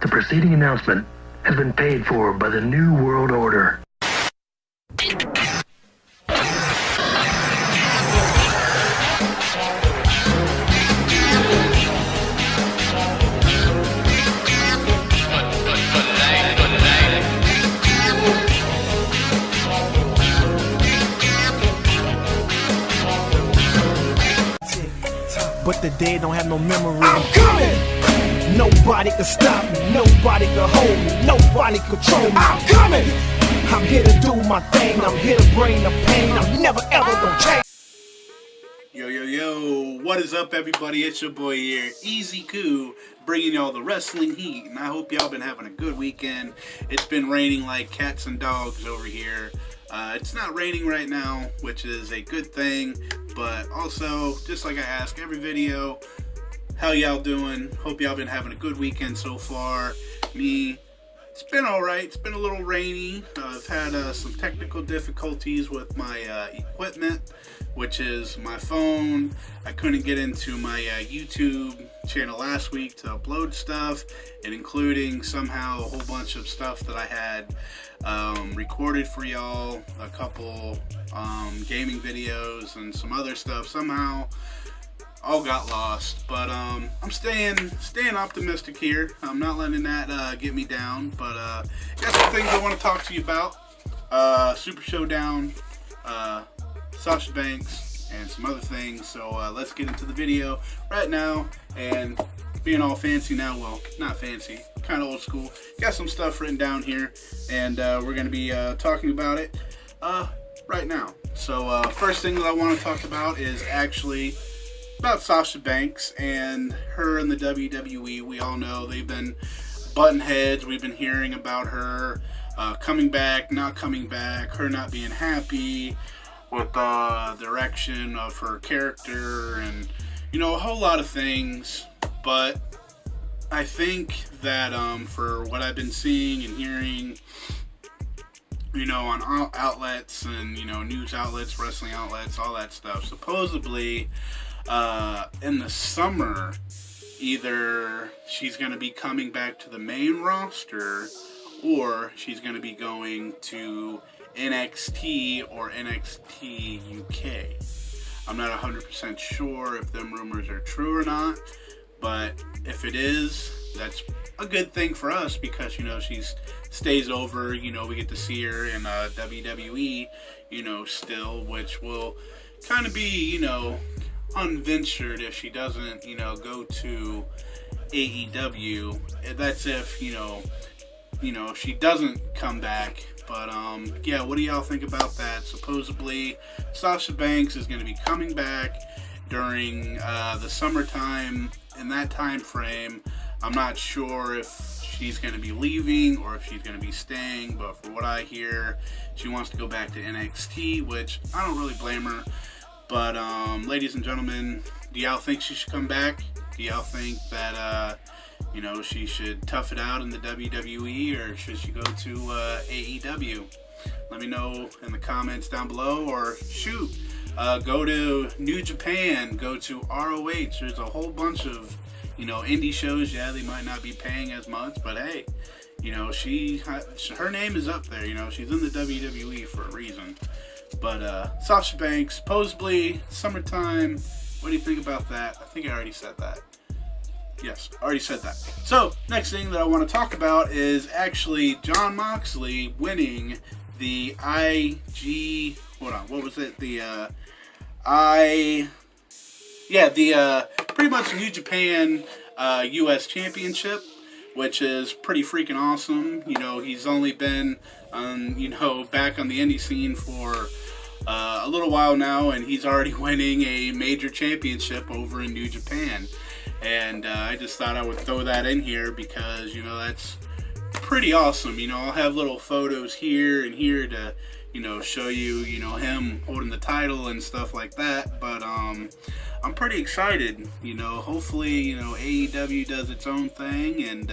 The preceding announcement has been paid for by the New World Order. But the dead don't have no memory. I'm coming! Nobody can stop me, nobody can hold me, nobody control me. I'm coming! I'm here to do my thing, I'm here to bring the pain, I'm never ever gonna change. Yo, what is up, everybody? It's your boy here, Easy Koo, bringing y'all the wrestling heat, and I hope y'all been having a good weekend. It's been raining like cats and dogs over here. It's not raining right now, which is a good thing, but also, just like I ask every video, how y'all doing? Hope y'all been having a good weekend so far. Me, it's been alright. It's been a little rainy. I've had some technical difficulties with my equipment, which is my phone. I couldn't get into my YouTube channel last week to upload stuff, and including somehow a whole bunch of stuff that I had recorded for y'all, a couple gaming videos and some other stuff somehow all got lost. But I'm staying optimistic here. I'm not letting that get me down, but got some things I want to talk to you about. Super Showdown, Sasha Banks, and some other things. So let's get into the video right now. And being all fancy now, well, not fancy, kind of old school. Got some stuff written down here, and we're going to be talking about it right now. So first thing that I want to talk about is actually about Sasha Banks and her in the WWE. We all know they've been button heads. We've been hearing about her coming back, not coming back, her not being happy with the direction of her character, and you know, a whole lot of things. But I think that for what I've been seeing and hearing, you know, on outlets and, you know, news outlets, wrestling outlets, all that stuff, supposedly in the summer, either she's going to be coming back to the main roster or she's going to be going to NXT or NXT UK. I'm not 100% sure if them rumors are true or not, but if it is, that's a good thing for us because, you know, she stays over, you know, we get to see her in WWE, you know, still, which will kind of be, you know, unventured if she doesn't, you know, go to AEW. That's if, you know, if she doesn't come back. But yeah, what do y'all think about that? Supposedly Sasha Banks is going to be coming back during the summertime, in that time frame. I'm not sure if she's going to be leaving or if she's going to be staying, but for what I hear, she wants to go back to NXT, which I don't really blame her. But ladies and gentlemen, do y'all think she should come back? Do y'all think that you know, she should tough it out in the WWE, or should she go to AEW? Let me know in the comments down below, or shoot, go to New Japan, go to ROH. There's a whole bunch of, you know, indie shows. Yeah, they might not be paying as much, but hey, you know, her name is up there. You know, she's in the WWE for a reason. But Sasha Banks, supposedly summertime. What do you think about that? I think I already said that. Yes, already said that. So, next thing that I want to talk about is actually Jon Moxley winning the pretty much New Japan US Championship, which is pretty freaking awesome. You know, he's only been, you know, back on the indie scene for a little while now, and he's already winning a major championship over in New Japan. And I just thought I would throw that in here because, you know, that's pretty awesome. You know, I'll have little photos here and here to, you know, show you, you know, him holding the title and stuff like that. But I'm pretty excited. You know, hopefully, you know, AEW does its own thing, and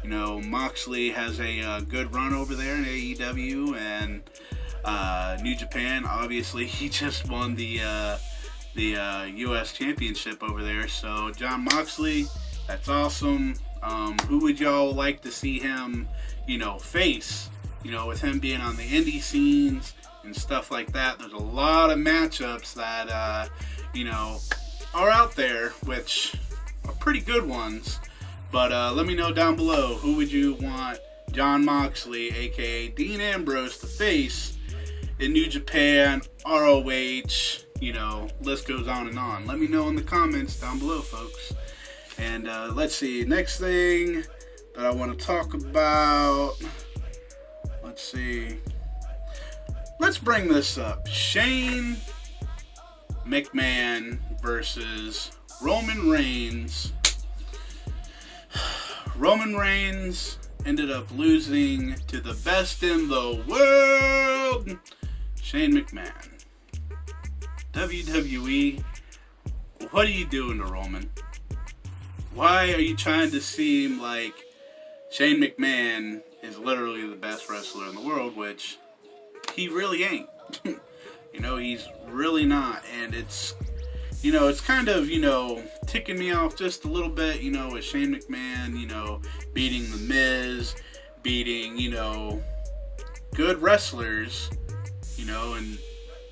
you know, Moxley has a good run over there in AEW, and New Japan. Obviously, he just won the U.S. Championship over there. So Jon Moxley, that's awesome. Who would y'all like to see him, face? With him being on the indie scenes and stuff like that. There's a lot of matchups that, are out there, which are pretty good ones. But let me know down below, who would you want Jon Moxley, aka Dean Ambrose, to face in New Japan, ROH, list goes on and on. Let me know in the comments down below, folks. And let's see, next thing that I want to talk about, let's see, let's bring this up. Shane McMahon versus Roman Reigns. Roman Reigns ended up losing to the best in the world, Shane McMahon. WWE, what are you doing to Roman? Why are you trying to seem like Shane McMahon is literally the best wrestler in the world, which he really ain't. He's really not. And it's, it's kind of, ticking me off just a little bit, with Shane McMahon, beating The Miz, beating, good wrestlers, and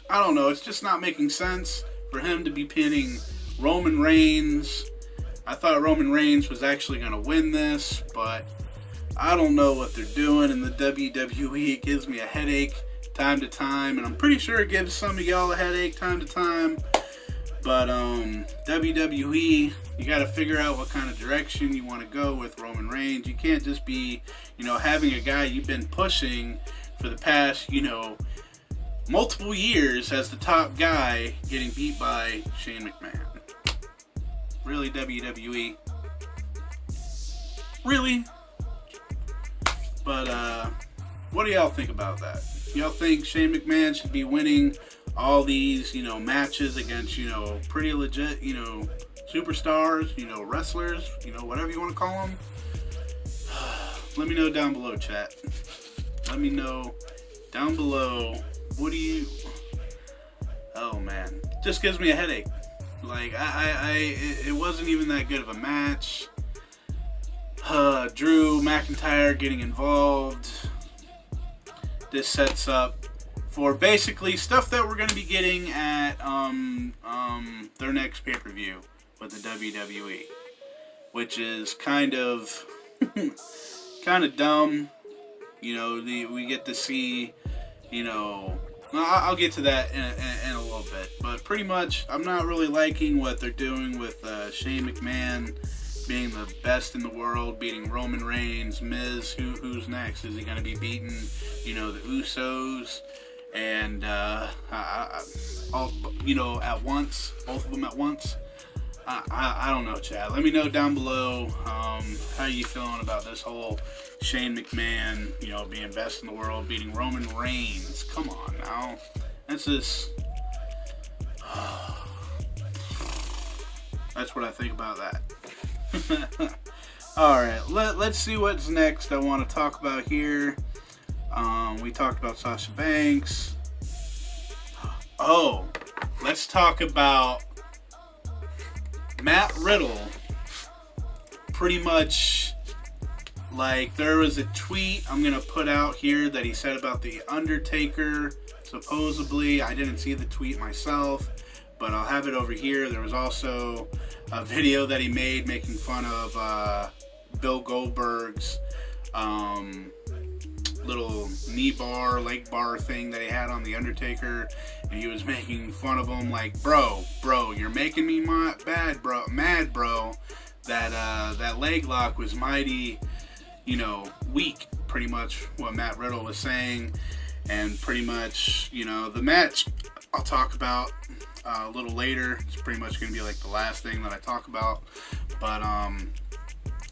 I don't know, it's just not making sense for him to be pinning Roman Reigns. I thought Roman Reigns was actually going to win this, but I don't know what they're doing in the WWE. It gives me a headache time to time, and I'm pretty sure it gives some of y'all a headache time to time. But WWE, you got to figure out what kind of direction you want to go with Roman Reigns. You can't just be, having a guy you've been pushing for the past, multiple years as the top guy getting beat by Shane McMahon. Really, WWE? Really? But, what do y'all think about that? Y'all think Shane McMahon should be winning all these, matches against, pretty legit, superstars, wrestlers, whatever you want to call them? Let me know down below, chat. Let me know down below. What do you... Oh, man. Just gives me a headache. Like, it wasn't even that good of a match. Drew McIntyre getting involved. This sets up for basically stuff that we're going to be getting at their next pay-per-view with the WWE, which is kind of dumb. We get to see, I'll get to that in a little bit, but pretty much I'm not really liking what they're doing with Shane McMahon being the best in the world, beating Roman Reigns, Miz. Who's next? Is he going to be beating, the Usos? And, all, at once, both of them at once. I don't know, Chad. Let me know down below, how you feeling about this whole Shane McMahon, being best in the world, beating Roman Reigns. Come on now. That's just, that's what I think about that. Alright, let's see what's next I want to talk about here. We talked about Sasha Banks. Oh, let's talk about Matt Riddle. Pretty much, like, there was a tweet I'm going to put out here that he said about the Undertaker, supposedly. I didn't see the tweet myself, but I'll have it over here. There was also a video that he made making fun of Bill Goldberg's little knee bar, leg bar thing that he had on the Undertaker, and he was making fun of him like, bro, you're making me mad, bro. That leg lock was mighty, weak. Pretty much what Matt Riddle was saying, and pretty much, the match I'll talk about a little later. It's pretty much going to be like the last thing that I talk about, but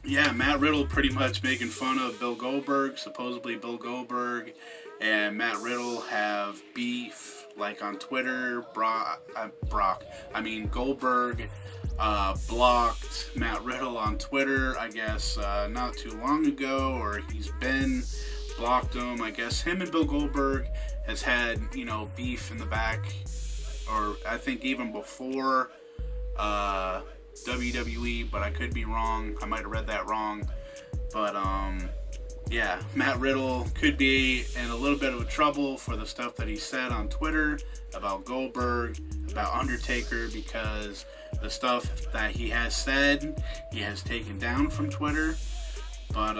yeah, Matt Riddle pretty much making fun of Bill Goldberg. Supposedly Bill Goldberg and Matt Riddle have beef, like on Twitter. Goldberg blocked Matt Riddle on Twitter, I guess, not too long ago, or he's been blocked him. I guess him and Bill Goldberg has had, beef in the back, or I think even before WWE, but I could be wrong. I might have read that wrong. But, yeah, Matt Riddle could be in a little bit of trouble for the stuff that he said on Twitter about Goldberg, about Undertaker, because the stuff that he has said, he has taken down from Twitter. But,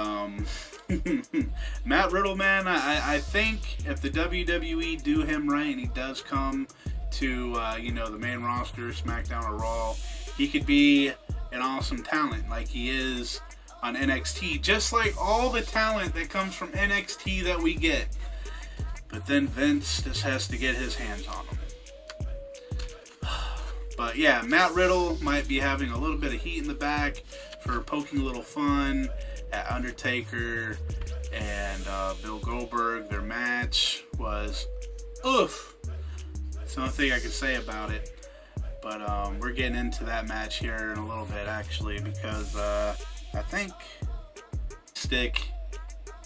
Matt Riddle, man, I think if the WWE do him right and he does come to, the main roster, SmackDown or Raw, he could be an awesome talent like he is on NXT, just like all the talent that comes from NXT that we get. But then Vince just has to get his hands on them. But yeah, Matt Riddle might be having a little bit of heat in the back for poking a little fun at Undertaker and Bill Goldberg. Their match was oof. That's the only thing I can say about it. But we're getting into that match here in a little bit, actually, because I think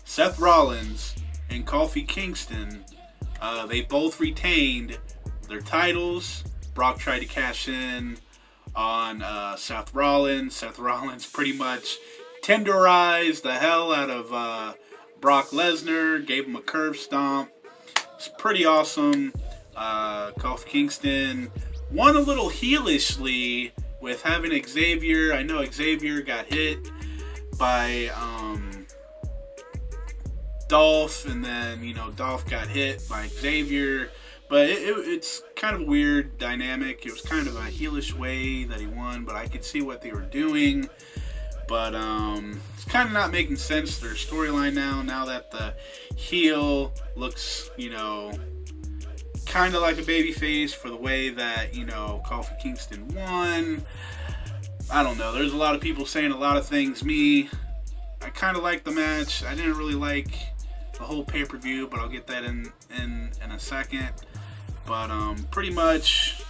Seth Rollins and Kofi Kingston, they both retained their titles. Brock tried to cash in on Seth Rollins. Seth Rollins pretty much tenderized the hell out of Brock Lesnar, gave him a curve stomp. It's pretty awesome. Kofi Kingston won a little heelishly with having Xavier. I know Xavier got hit by Dolph, and then Dolph got hit by Xavier. But it's kind of a weird dynamic. It was kind of a heelish way that he won, but I could see what they were doing. But it's kind of not making sense, their storyline now that the heel looks, kind of like a babyface for the way that, Kofi Kingston won. I don't know. There's a lot of people saying a lot of things. I kind of like the match. I didn't really like the whole pay-per-view, but I'll get that in a second. But pretty much,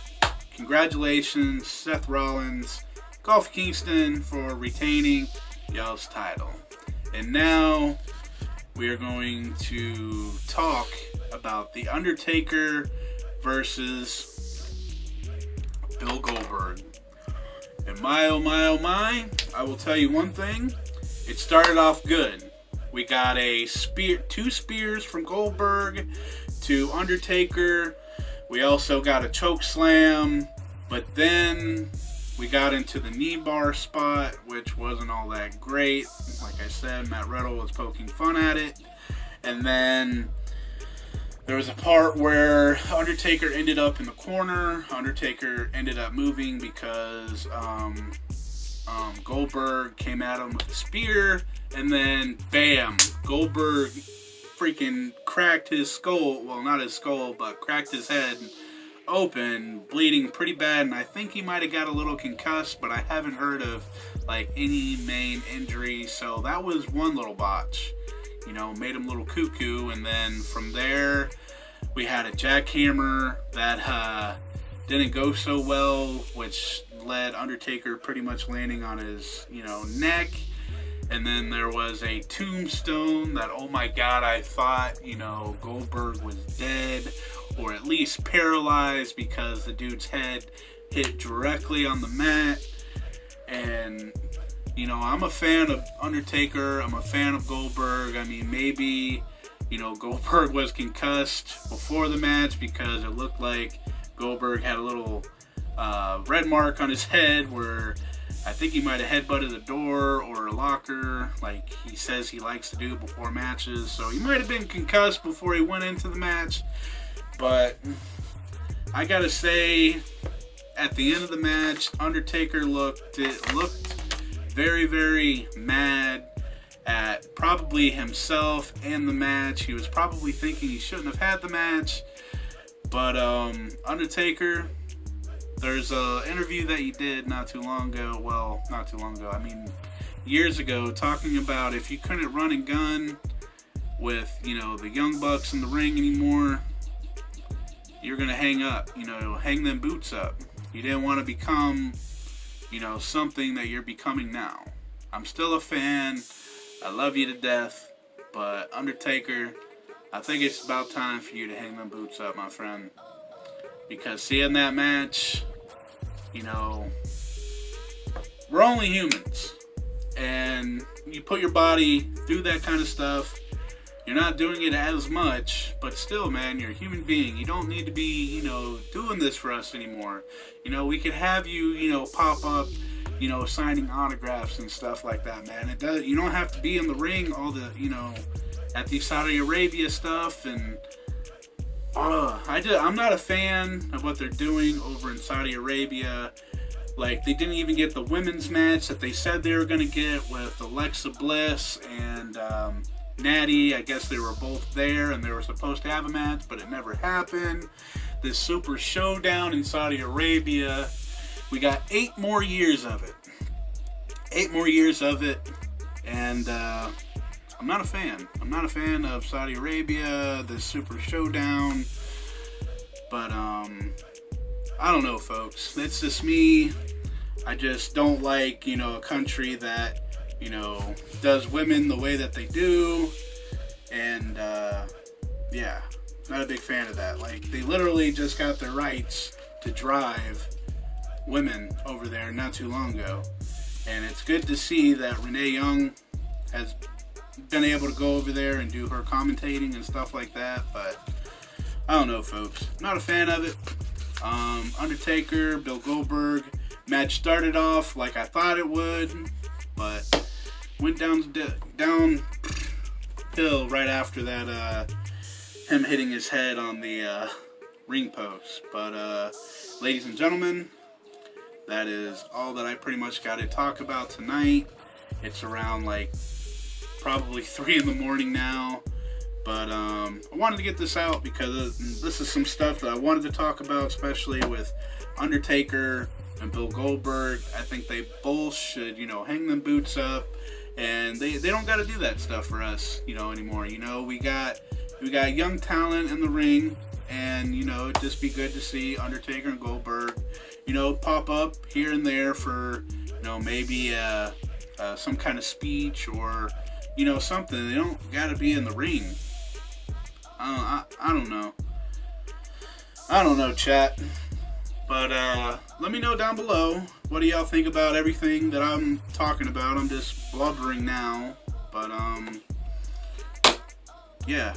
congratulations, Seth Rollins, Kofi Kingston, for retaining y'all's title. And now we are going to talk about The Undertaker versus Bill Goldberg. And my, oh my, oh my, I will tell you one thing. It started off good. We got two spears from Goldberg to Undertaker. We also got a choke slam, but then we got into the knee bar spot, which wasn't all that great. Like I said, Matt Riddle was poking fun at it. And then there was a part where Undertaker ended up in the corner. Undertaker ended up moving because Goldberg came at him with a spear, and then bam, Goldberg freaking cracked his skull. Well, not his skull, but cracked his head open, bleeding pretty bad, and I think he might have got a little concussed, but I haven't heard of any main injury. So that was one little botch, made him a little cuckoo. And then from there we had a jackhammer that didn't go so well, which led Undertaker pretty much landing on his neck. And then there was a tombstone that, oh my god, I thought Goldberg was dead, or at least paralyzed, because the dude's head hit directly on the mat. And I'm a fan of Undertaker. I'm a fan of Goldberg. I mean, maybe Goldberg was concussed before the match because it looked like Goldberg had a little red mark on his head where I think he might have headbutted the door or a locker, like he says he likes to do before matches. So he might have been concussed before he went into the match. But I gotta say, at the end of the match, Undertaker looked very, very mad at probably himself and the match. He was probably thinking he shouldn't have had the match. But Undertaker, there's an interview that he did not too long ago. Well, not too long ago. I mean, years ago, talking about if you couldn't run and gun with, the Young Bucks in the ring anymore, you're going to hang up, hang them boots up. You didn't want to become, something that you're becoming now. I'm still a fan. I love you to death. But Undertaker, I think it's about time for you to hang them boots up, my friend. Because seeing that match, we're only humans. And you put your body through that kind of stuff. You're not doing it as much, but still, man, you're a human being. You don't need to be, you know, doing this for us anymore. You know, we could have you, you know, pop up, you know, signing autographs and stuff like that, man. It does. You don't have to be in the ring all the, you know, at the Saudi Arabia stuff. And I'm not a fan of what they're doing over in Saudi Arabia. Like, they didn't even get the women's match that they said they were going to get with Alexa Bliss and Natty. I guess they were both there and they were supposed to have a match, but it never happened. This Super Showdown in Saudi Arabia, we got 8 more years of it. 8 more years of it, and I'm not a fan. I'm not a fan of Saudi Arabia, this Super Showdown, but I don't know, folks. That's just me. I just don't like, you know, a country that, you know, does women the way that they do. And, yeah, not a big fan of that. Like, they literally just got their rights to drive women over there not too long ago. And it's good to see that Renee Young has been able to go over there and do her commentating and stuff like that. But, I don't know, folks. Not a fan of it. Undertaker, Bill Goldberg match started off like I thought it would, but went downhill right after that, him hitting his head on the ring post. But ladies and gentlemen, that is all that I pretty much got to talk about tonight. It's around like probably 3 in the morning now. But I wanted to get this out because this is some stuff that I wanted to talk about, especially with Undertaker and Bill Goldberg. I think they both should, you know, hang them boots up, and they don't got to do that stuff for us, you know, anymore. You know, we got young talent in the ring, and you know, it'd just be good to see Undertaker and Goldberg, you know, pop up here and there for, you know, maybe some kind of speech or, you know, something. They don't got to be in the ring. I don't know. I don't know, chat. But let me know down below. What do y'all think about everything that I'm talking about? I'm just blubbering now. But yeah.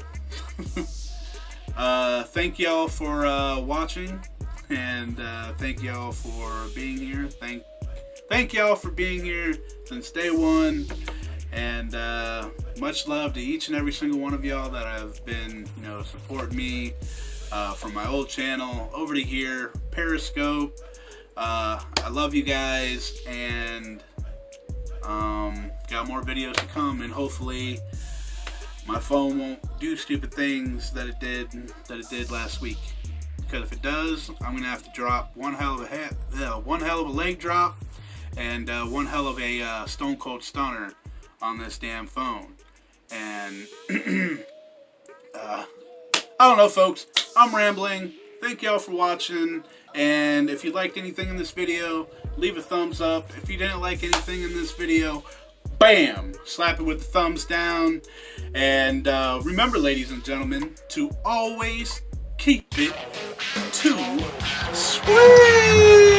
Thank y'all for watching, and thank y'all for being here. Thank y'all for being here since day one. And much love to each and every single one of y'all that have been, you know, supporting me from my old channel over to here, Periscope. I love you guys, and got more videos to come, and hopefully my phone won't do stupid things that it did last week. Because if it does, I'm gonna have to drop one hell of a leg drop and one hell of a Stone Cold Stunner on this damn phone. And I don't know, folks. I'm rambling. Thank y'all for watching. And if you liked anything in this video, leave a thumbs up. If you didn't like anything in this video, bam! Slap it with the thumbs down. And remember, ladies and gentlemen, to always keep it too sweet.